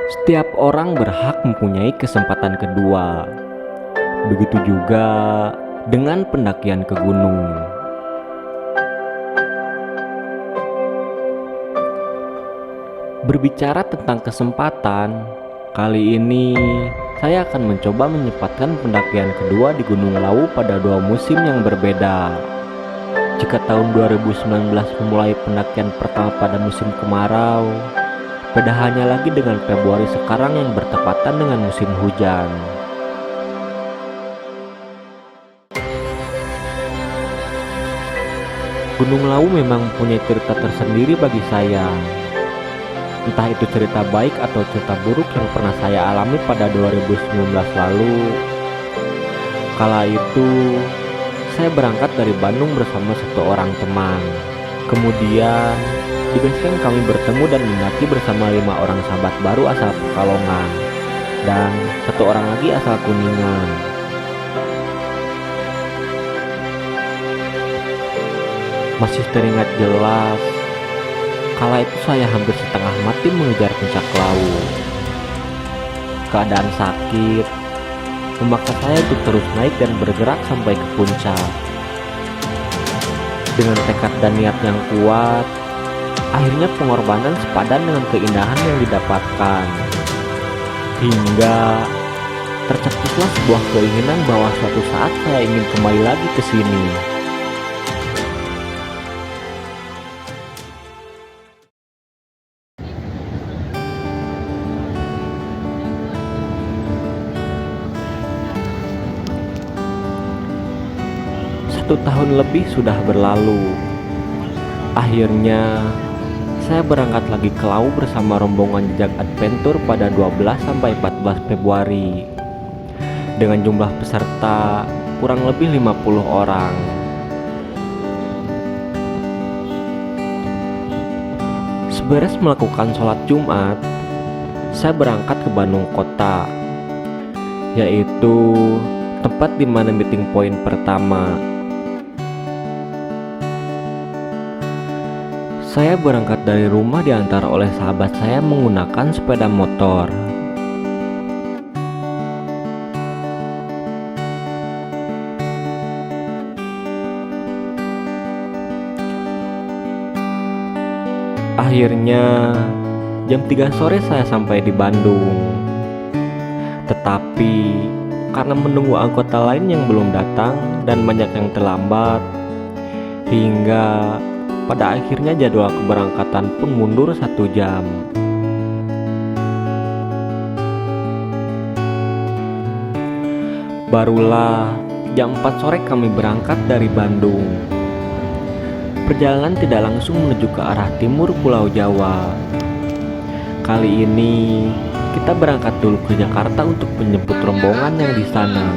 Setiap orang berhak mempunyai kesempatan kedua. Begitu juga dengan pendakian ke gunung. Berbicara tentang kesempatan, kali ini saya akan mencoba menyempatkan pendakian kedua di Gunung Lawu pada 2 musim yang berbeda. Jika tahun 2019 memulai pendakian pertama pada musim kemarau, beda hanya lagi dengan Februari sekarang yang bertepatan dengan musim hujan. Gunung Lawu memang punya cerita tersendiri bagi saya. Entah itu cerita baik atau cerita buruk yang pernah saya alami pada 2019 lalu. Kala itu, saya berangkat dari Bandung bersama satu orang teman. Kemudian, di base camp kami bertemu dan mendaki bersama 5 orang sahabat baru asal Pekalongan dan satu orang lagi asal Kuningan. Masih teringat jelas, kala itu saya hampir setengah mati mengejar puncak Lawu. Keadaan sakit memaksa saya untuk terus naik dan bergerak sampai ke puncak. Dengan tekad dan niat yang kuat, akhirnya pengorbanan sepadan dengan keindahan yang didapatkan. Hingga tercetuslah sebuah keinginan bahwa suatu saat saya ingin kembali lagi ke sini. Satu tahun lebih sudah berlalu. Akhirnya saya berangkat lagi ke Lawu bersama rombongan Jejak Adventure pada 12-14 Februari dengan jumlah peserta kurang lebih 50 orang. Seberes melakukan sholat Jumat, saya berangkat ke Bandung Kota, yaitu tempat di mana meeting point pertama. Saya berangkat dari rumah diantar oleh sahabat saya menggunakan sepeda motor. Akhirnya jam 3 sore saya sampai di Bandung. Tetapi karena menunggu anggota lain yang belum datang dan banyak yang terlambat, hingga pada akhirnya jadwal keberangkatan pun mundur 1 jam. Barulah jam 4 sore kami berangkat dari Bandung. Perjalanan tidak langsung menuju ke arah timur Pulau Jawa. Kali ini kita berangkat dulu ke Jakarta untuk menjemput rombongan yang di sana.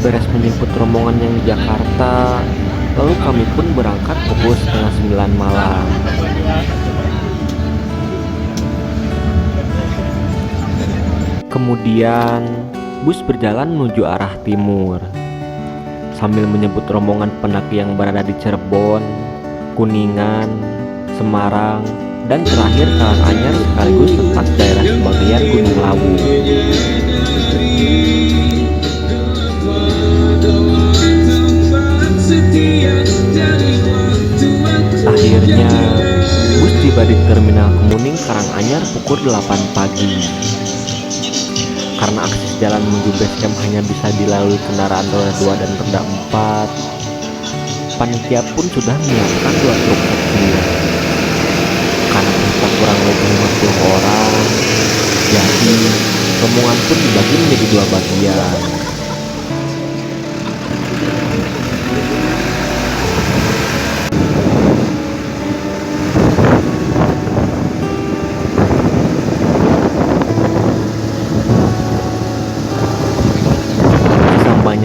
Beres menjemput rombongan yang di Jakarta, lalu kami pun berangkat pukul setengah 9 malam. Kemudian bus berjalan menuju arah timur sambil menyebut rombongan pendaki yang berada di Cirebon, Kuningan, Semarang, dan terakhir Karanganyar sekaligus tempat daerah sebagian Gunung Lawu. Akhirnya bus tiba di Terminal Kemuning Karanganyar pukul 8 pagi. Karena akses jalan menuju base camp hanya bisa dilalui kendaraan roda 2 dan roda 4, panitia pun sudah menyiapkan 2 truk kecil. Karena kita kurang lebih 50 orang, jadi rombongan pun dibagi menjadi 2 bagian.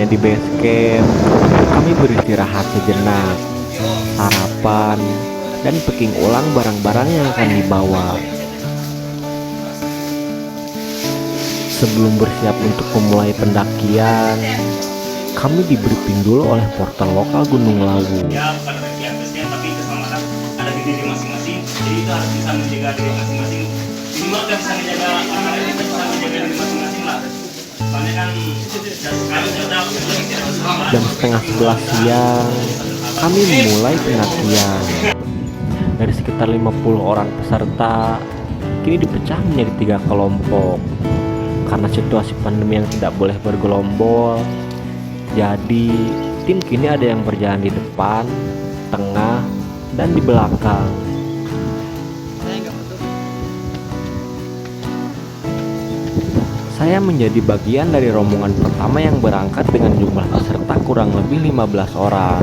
Di base camp, kami beristirahat sejenak, sarapan, dan packing ulang barang-barang yang akan dibawa. Sebelum bersiap untuk memulai pendakian, kami di briefing dulu oleh portal lokal Gunung Lawu. Ya bukan dari pihak presiden, tapi keselamatan ada di diri masing-masing. Jadi itu harus bisa menjaga diri masing-masing. Minimal kita bisa menjaga orang lain, kita bisa menjaga diri masing-masing lah. Soalnya kan kami sudah Jam setengah 11 siang, kami memulai pendakian. Dari sekitar 50 orang peserta, kini dipecah menjadi 3 kelompok. Karena situasi pandemi yang tidak boleh bergerombol, jadi tim kini ada yang berjalan di depan, tengah, dan di belakang. Saya menjadi bagian dari rombongan pertama yang berangkat dengan jumlah peserta kurang lebih 15 orang.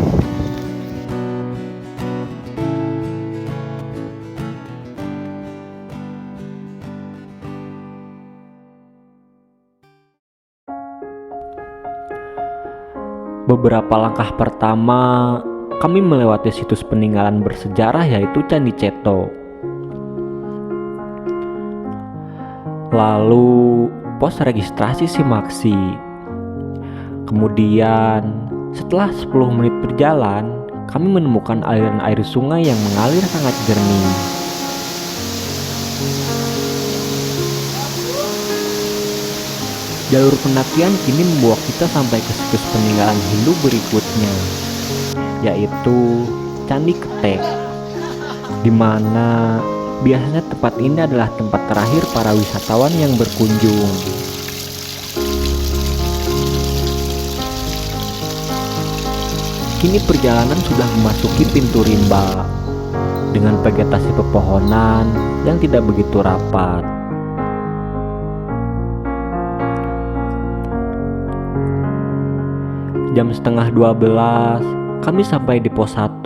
Beberapa langkah pertama, kami melewati situs peninggalan bersejarah yaitu Candi Ceto. Lalu pos registrasi Simaksi. Kemudian setelah 10 menit berjalan, kami menemukan aliran air sungai yang mengalir sangat jernih. Jalur pendakian kini membawa kita sampai ke situs peninggalan Hindu berikutnya, yaitu Candi Ketek, di mana biasanya tempat ini adalah tempat terakhir para wisatawan yang berkunjung. Kini perjalanan sudah memasuki pintu rimba dengan vegetasi pepohonan yang tidak begitu rapat. Jam setengah 12, kami sampai di pos 1.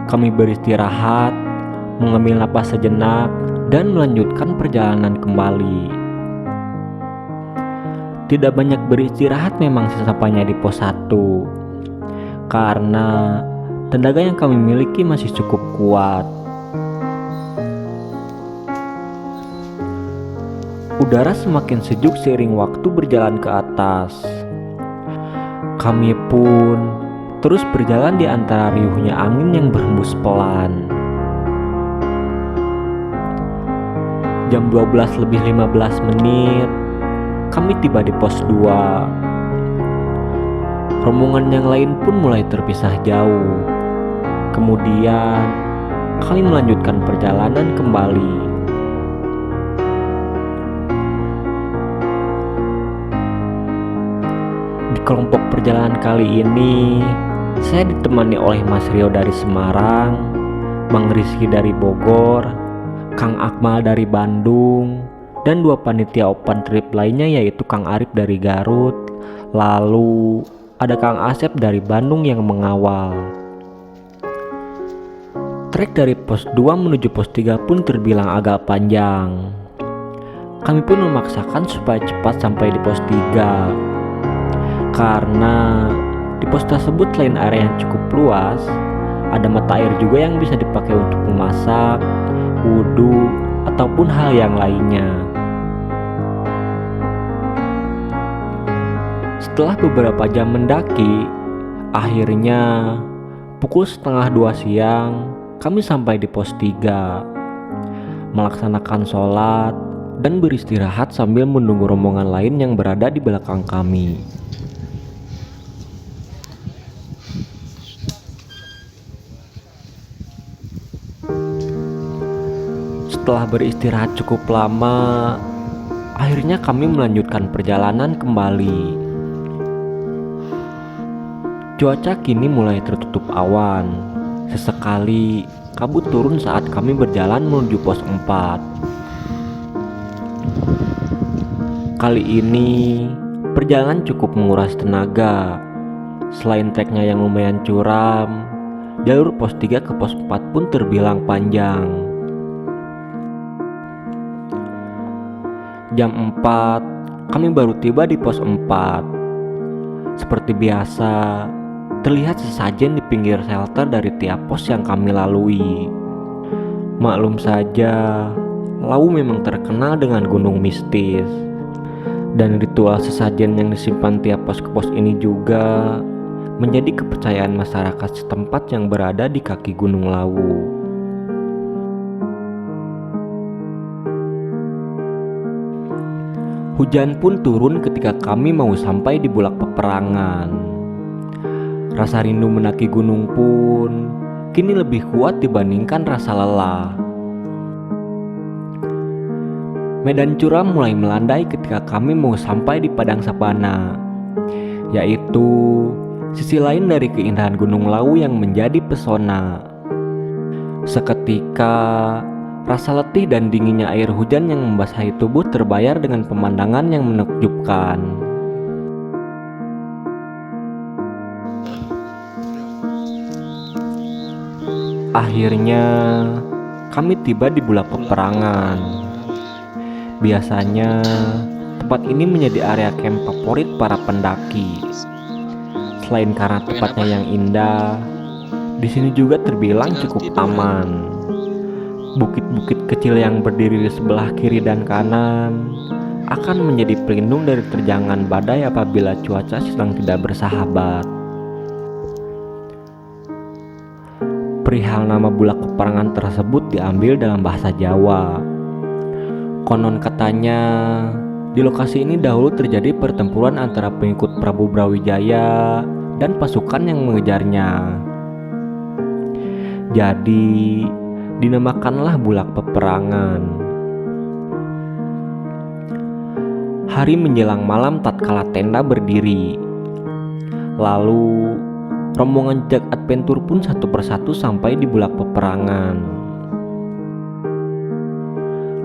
Kami beristirahat, mengambil napas sejenak, dan melanjutkan perjalanan kembali. Tidak banyak beristirahat memang sesampainya di pos 1, karena tenaga yang kami miliki masih cukup kuat. Udara semakin sejuk seiring waktu berjalan ke atas. Kami pun terus berjalan di antara riuhnya angin yang berhembus pelan. Jam 12 lebih 15 menit, kami tiba di pos 2. Rombongan yang lain pun mulai terpisah jauh. Kemudian kami melanjutkan perjalanan kembali. Di kelompok perjalanan kali ini, saya ditemani oleh Mas Rio dari Semarang, Bang Rizky dari Bogor, Kang Akmal dari Bandung, dan 2 panitia open trip lainnya yaitu Kang Arif dari Garut, lalu ada Kang Asep dari Bandung yang mengawal. Trek dari pos 2 menuju pos 3 pun terbilang agak panjang. Kami pun memaksakan supaya cepat sampai di pos 3. Karena di pos tersebut selain area yang cukup luas, ada mata air juga yang bisa dipakai untuk memasak, wudhu, ataupun hal yang lainnya. Setelah beberapa jam mendaki, akhirnya pukul setengah 2 siang kami sampai di pos 3, melaksanakan sholat dan beristirahat sambil menunggu rombongan lain yang berada di belakang kami. Setelah beristirahat cukup lama, akhirnya kami melanjutkan perjalanan kembali. Cuaca kini mulai tertutup awan. Sesekali kabut turun saat kami berjalan menuju pos 4. Kali ini perjalanan cukup menguras tenaga. Selain treknya yang lumayan curam, jalur pos 3 ke pos 4 pun terbilang panjang. Jam 4, kami baru tiba di pos 4. Seperti biasa, terlihat sesajen di pinggir shelter dari tiap pos yang kami lalui. Maklum saja, Lawu memang terkenal dengan gunung mistis. Dan ritual sesajen yang disimpan tiap pos ke pos ini juga menjadi kepercayaan masyarakat setempat yang berada di kaki Gunung Lawu. Hujan pun turun ketika kami mau sampai di Bulak Peperangan. Rasa rindu mendaki gunung pun kini lebih kuat dibandingkan rasa lelah. Medan curam mulai melandai ketika kami mau sampai di Padang Sabana, yaitu sisi lain dari keindahan Gunung Lawu yang menjadi pesona. Seketika, rasa letih dan dinginnya air hujan yang membasahi tubuh terbayar dengan pemandangan yang menakjubkan. Akhirnya, kami tiba di Bulak Peperangan. Biasanya, tempat ini menjadi area camp favorit para pendaki. Selain karena tempatnya yang indah, di sini juga terbilang cukup aman. Bukit-bukit kecil yang berdiri di sebelah kiri dan kanan akan menjadi pelindung dari terjangan badai apabila cuaca sedang tidak bersahabat. Perihal nama Bulak Peperangan tersebut diambil dalam bahasa Jawa. Konon katanya, di lokasi ini dahulu terjadi pertempuran antara pengikut Prabu Brawijaya dan pasukan yang mengejarnya. Jadi, dinamakanlah Bulak Peperangan. Hari menjelang malam tatkala tenda berdiri. Lalu, rombongan Jak Adventure pun satu persatu sampai di Bulak Peperangan.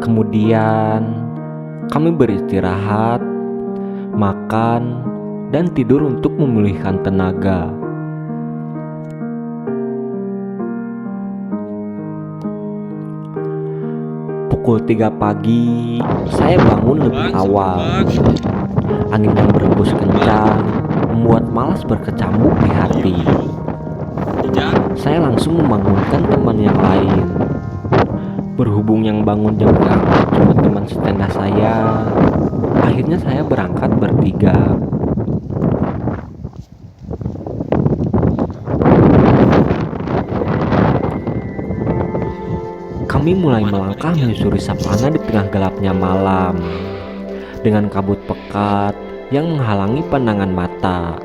Kemudian, kami beristirahat, makan, dan tidur untuk memulihkan tenaga. Pukul 3 pagi, saya bangun lebih awal. Angin yang berhembus kencang membuat malas berkecamuk di hati. Saya langsung membangunkan teman yang lain. Berhubung yang bangun jam berangkat cuma teman setenda saya, akhirnya saya berangkat bertiga. Kami mulai melangkah menyusuri savana di tengah gelapnya malam, dengan kabut pekat yang menghalangi pandangan mata.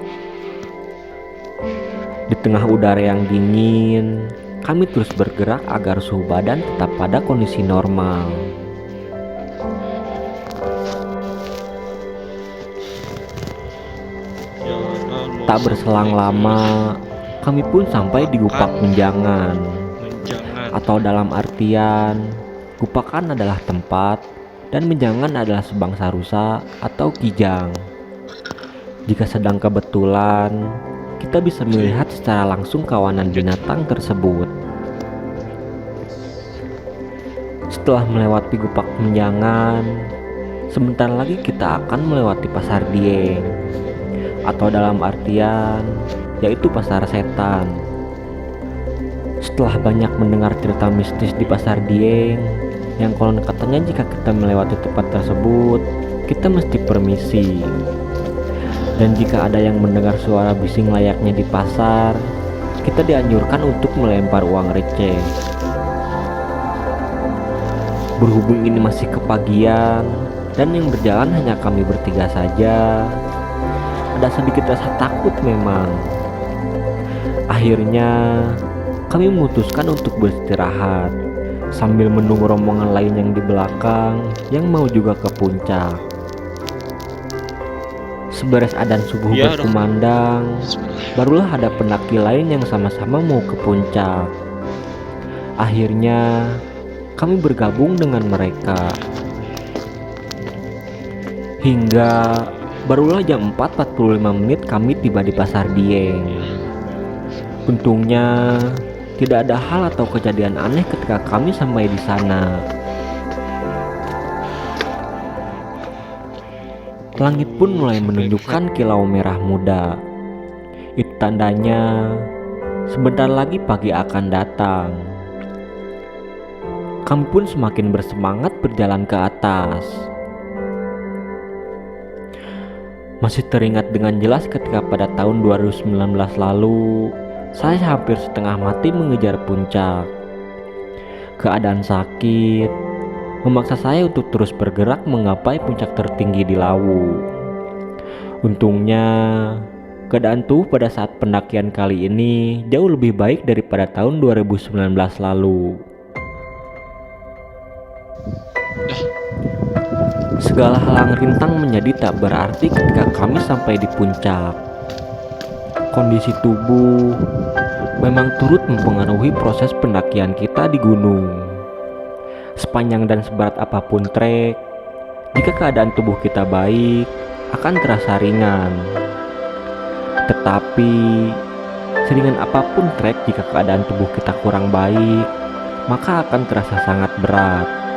Di tengah udara yang dingin, kami terus bergerak agar suhu badan tetap pada kondisi normal. Tak berselang lama, kami pun sampai di Gupak Menjangan. Atau dalam artian, Gupakan adalah tempat dan Menjangan adalah sebangsa rusa atau kijang. Jika sedang kebetulan, kita bisa melihat secara langsung kawanan binatang tersebut. Setelah melewati Gupak Menjangan, sebentar lagi kita akan melewati Pasar Dieng, atau dalam artian yaitu pasar setan. Setelah banyak mendengar cerita mistis di Pasar Dieng, yang konon katanya jika kita melewati tempat tersebut, kita mesti permisi. Dan jika ada yang mendengar suara bising layaknya di pasar, kita dianjurkan untuk melempar uang receh. Berhubung ini masih kepagian dan yang berjalan hanya kami bertiga saja, ada sedikit rasa takut memang. Akhirnya kami memutuskan untuk beristirahat sambil menunggu rombongan lain yang di belakang yang mau juga ke puncak. Seberes adzan subuh berkumandang, barulah ada pendaki lain yang sama-sama mau ke puncak. Akhirnya kami bergabung dengan mereka. Hingga barulah jam 4.45 menit kami tiba di Pasar Dieng. Untungnya tidak ada hal atau kejadian aneh ketika kami sampai di sana. Langit pun mulai menunjukkan kilau merah muda. Itu tandanya sebentar lagi pagi akan datang. Kami pun semakin bersemangat berjalan ke atas. Masih teringat dengan jelas ketika pada tahun 2019 lalu, saya hampir setengah mati mengejar puncak. Keadaan sakit memaksa saya untuk terus bergerak menggapai puncak tertinggi di Lawu. Untungnya, keadaan tubuh pada saat pendakian kali ini jauh lebih baik daripada tahun 2019 lalu. Segala halang rintang menjadi tak berarti ketika kami sampai di puncak. Kondisi tubuh memang turut mempengaruhi proses pendakian kita di gunung. Sepanjang dan seberat apapun trek, jika keadaan tubuh kita baik, akan terasa ringan. Tetapi, seringan apapun trek jika keadaan tubuh kita kurang baik, maka akan terasa sangat berat.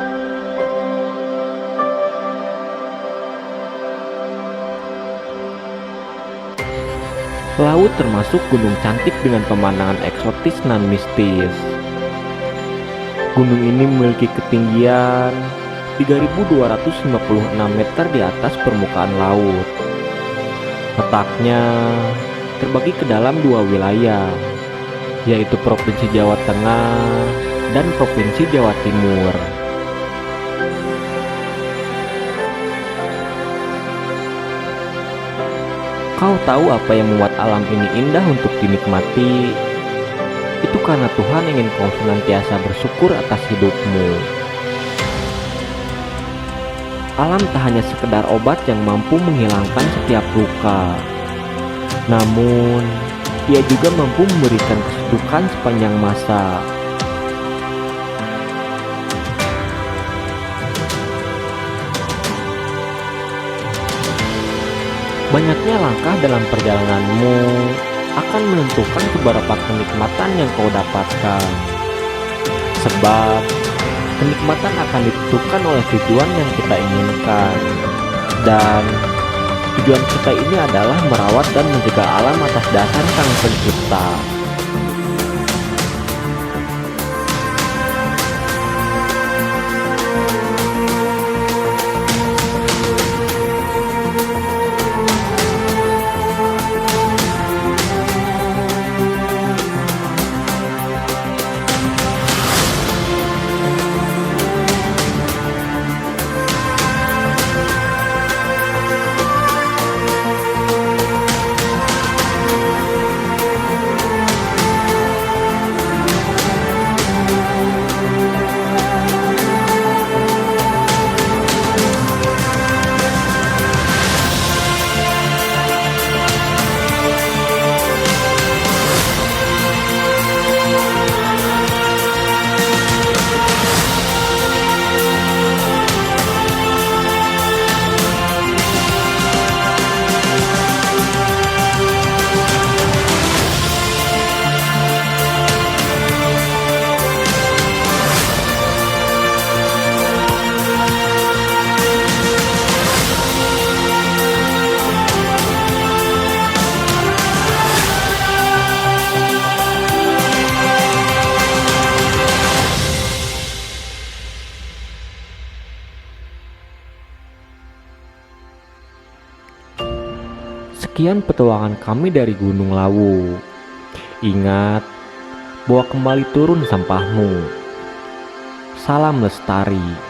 Lawu termasuk gunung cantik dengan pemandangan eksotis dan mistis. Gunung ini memiliki ketinggian 3.256 meter di atas permukaan laut. Letaknya terbagi ke dalam dua wilayah, yaitu Provinsi Jawa Tengah dan Provinsi Jawa Timur. Kau tahu apa yang membuat alam ini indah untuk dinikmati? Itu karena Tuhan ingin kau senantiasa bersyukur atas hidupmu. Alam tak hanya sekedar obat yang mampu menghilangkan setiap luka, namun ia juga mampu memberikan kesejukan sepanjang masa. Banyaknya langkah dalam perjalananmu akan menentukan seberapa kenikmatan yang kau dapatkan. Sebab kenikmatan akan ditentukan oleh tujuan yang kita inginkan. Dan tujuan kita ini adalah merawat dan menjaga alam atas dasar Sang Pencipta. Sekian petualangan kami dari Gunung Lawu. Ingat, bawa kembali turun sampahmu. Salam lestari.